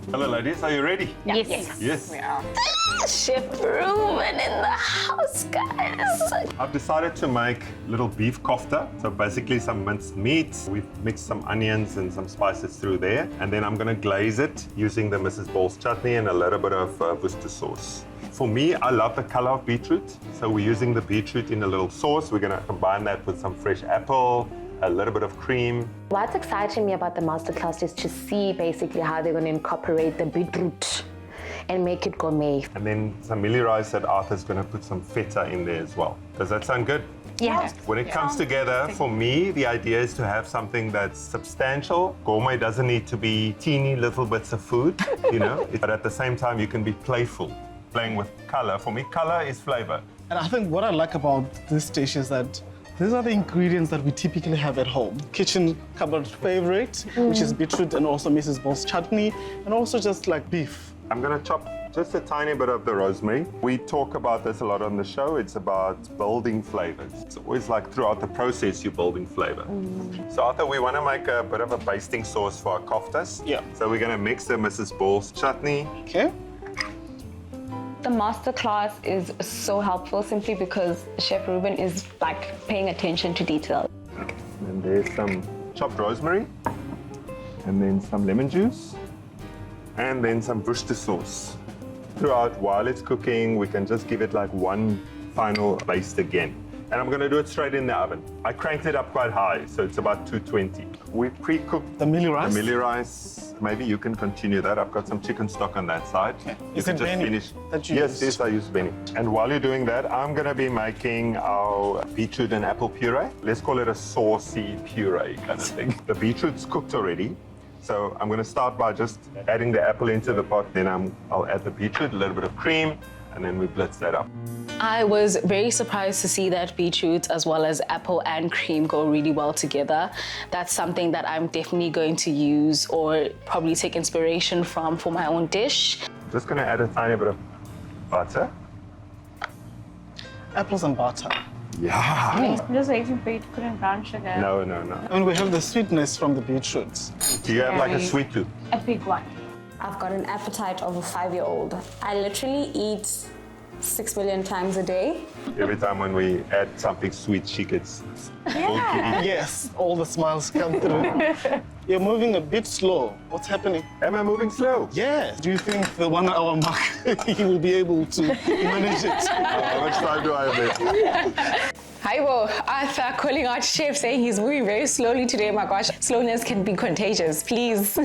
Hello ladies, are you ready? Yes. Yes. We are. Chef Reuben in the house, guys. I've decided to make little beef kofta. So basically some minced meat. We've mixed some onions and some spices through there. And then I'm gonna glaze it using the Mrs. Ball's chutney and a little bit of Worcester sauce. For me, I love the color of beetroot. So we're using the beetroot in a little sauce. We're gonna combine that with some fresh apple, a little bit of cream. What's exciting me about the masterclass is to see basically how they're going to incorporate the beetroot and make it gourmet. And then some mealy rice that Arthur's gonna put some feta in there as well. Does that sound good? Yeah. When it comes together, for me, the idea is to have something that's substantial. Gourmet doesn't need to be teeny little bits of food, you know, but at the same time, you can be playful, playing with color. For me, color is flavor. And I think what I like about this dish is that these are the ingredients that we typically have at home. Kitchen cupboard favorite, which is beetroot and also Mrs. Ball's chutney, and also just like beef. I'm gonna chop just a tiny bit of the rosemary. We talk about this a lot on the show. It's about building flavors. It's always like throughout the process, you're building flavor. So Arthur, we wanna make a bit of a basting sauce for our koftas. Yeah. So we're gonna mix the Mrs. Ball's chutney. Okay. The masterclass is so helpful simply because Chef Reuben is like paying attention to detail. And there's some chopped rosemary. And then some lemon juice. And then some Worcester sauce. Throughout, while it's cooking, we can just give it like one final baste again. And I'm gonna do it straight in the oven. I cranked it up quite high, so it's about 220. We pre-cooked The mealy rice? the mealy rice. Maybe you can continue that. I've got some chicken stock on that side. Okay. You Is can it just Benny finish. that you Yes, used? yes, I use Benny. And while you're doing that, I'm gonna be making our beetroot and apple puree. Let's call it a saucy puree kind of thing. The beetroot's cooked already. So I'm gonna start by just adding the apple into the pot. Then I'll add the beetroot, a little bit of cream, and then we blitz that up. I was very surprised to see that beetroot as well as apple and cream go really well together. That's something that I'm definitely going to use or probably take inspiration from for my own dish. Just gonna add a tiny bit of butter. Apples and butter. Yeah. I'm just waiting for you to put in brown sugar. No. And we have the sweetness from the beetroot. Do you have like a sweet tooth? A big one. I've got an appetite of a 5-year-old. I literally eat 6 million times a day. Every time when we add something sweet, she gets all giddy. Yes, all the smiles come through. You're moving a bit slow. What's happening? Am I moving slow? Yes. Do you think the 1 hour mark, you will be able to manage it? How much time do I have left? Hi, Arthur calling out chef saying he's moving very slowly today. My gosh, slowness can be contagious, please.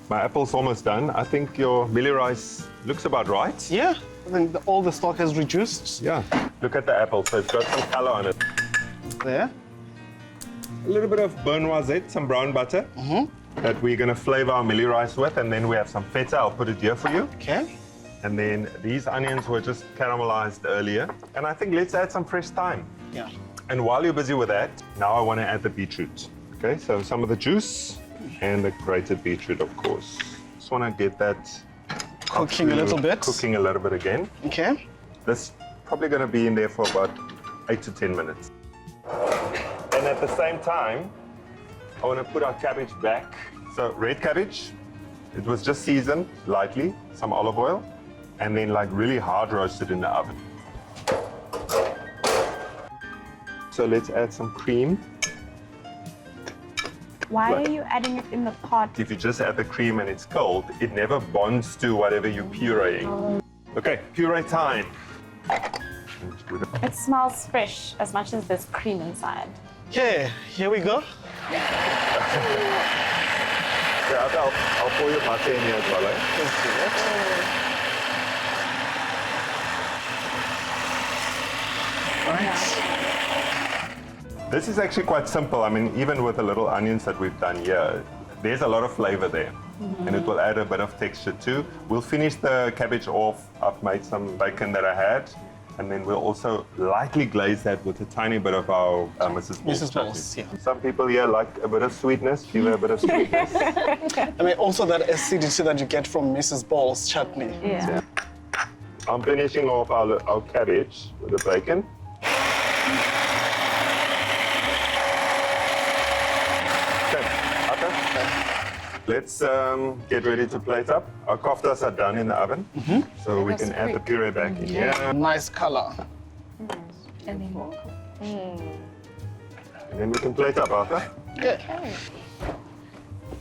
My apple's almost done. I think your mealy rice looks about right. Yeah, I think all the stock has reduced. Yeah. Look at the apple, so it's got some color on it. There. A little bit of beurre noisette, some brown butter that we're gonna flavor our mealy rice with, and then we have some feta. I'll put it here for you. Okay. And then these onions were just caramelized earlier. And I think let's add some fresh thyme. Yeah. And while you're busy with that, now I want to add the beetroot. Okay, so some of the juice and the grated beetroot, of course. Just want to get that Cooking a little bit. Cooking a little bit again. Okay. This probably going to be in there for about 8 to 10 minutes. And at the same time, I want to put our cabbage back. So red cabbage, it was just seasoned lightly, some olive oil, and then like really hard roasted in the oven. So let's add some cream. Why Right. are you adding it in the pot? If you just add the cream and it's cold, it never bonds to whatever you're pureeing. Okay, puree time. It smells fresh as much as there's cream inside. Okay, here we go. Yeah, I'll pour your butter in here as well, eh? Let's do that. Right. This is actually quite simple. I mean, even with the little onions that we've done here, there's a lot of flavor there. And it will add a bit of texture too. We'll finish the cabbage off. I've made some bacon that I had. And then we'll also lightly glaze that with a tiny bit of our Mrs. Ball's Mrs. Ball's, chutney. yeah. Some people here like a bit of sweetness. Give her a bit of sweetness. I mean, also that acidity that you get from Mrs. Ball's chutney. Yeah. I'm finishing off our cabbage with the bacon. Let's get ready to plate up. Our koftas are done in the oven, so we can add the puree back in here. Nice color. And then we can plate up, Arthur.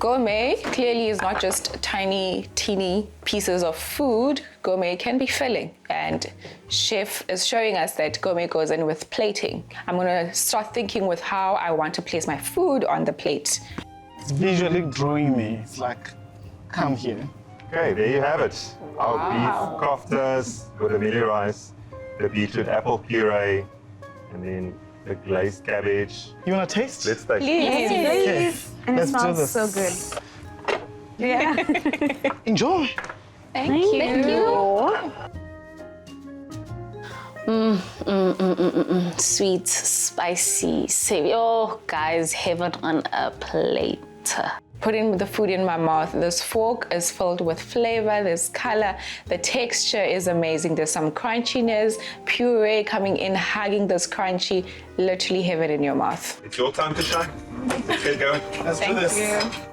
Gourmet clearly is not just tiny, teeny pieces of food. Gourmet can be filling, and chef is showing us that gourmet goes in with plating. I'm gonna start thinking with how I want to place my food on the plate. It's visually drawing me. It's like, come here. Okay, there you have it. Our beef koftas with the mealy rice, the beetroot apple puree, and then the glazed cabbage. You wanna taste? Let's taste. Please. Okay, And it let's do smells this. so good. Yeah. Enjoy. Thank you. Sweet, spicy, savory. Oh, guys, heaven on a plate. Putting the food in my mouth, this fork is filled with flavor, there's color, the texture is amazing. There's some crunchiness, puree coming in, hugging this crunchy, literally heaven in your mouth. It's your time to shine. Let's get going. Let's do this.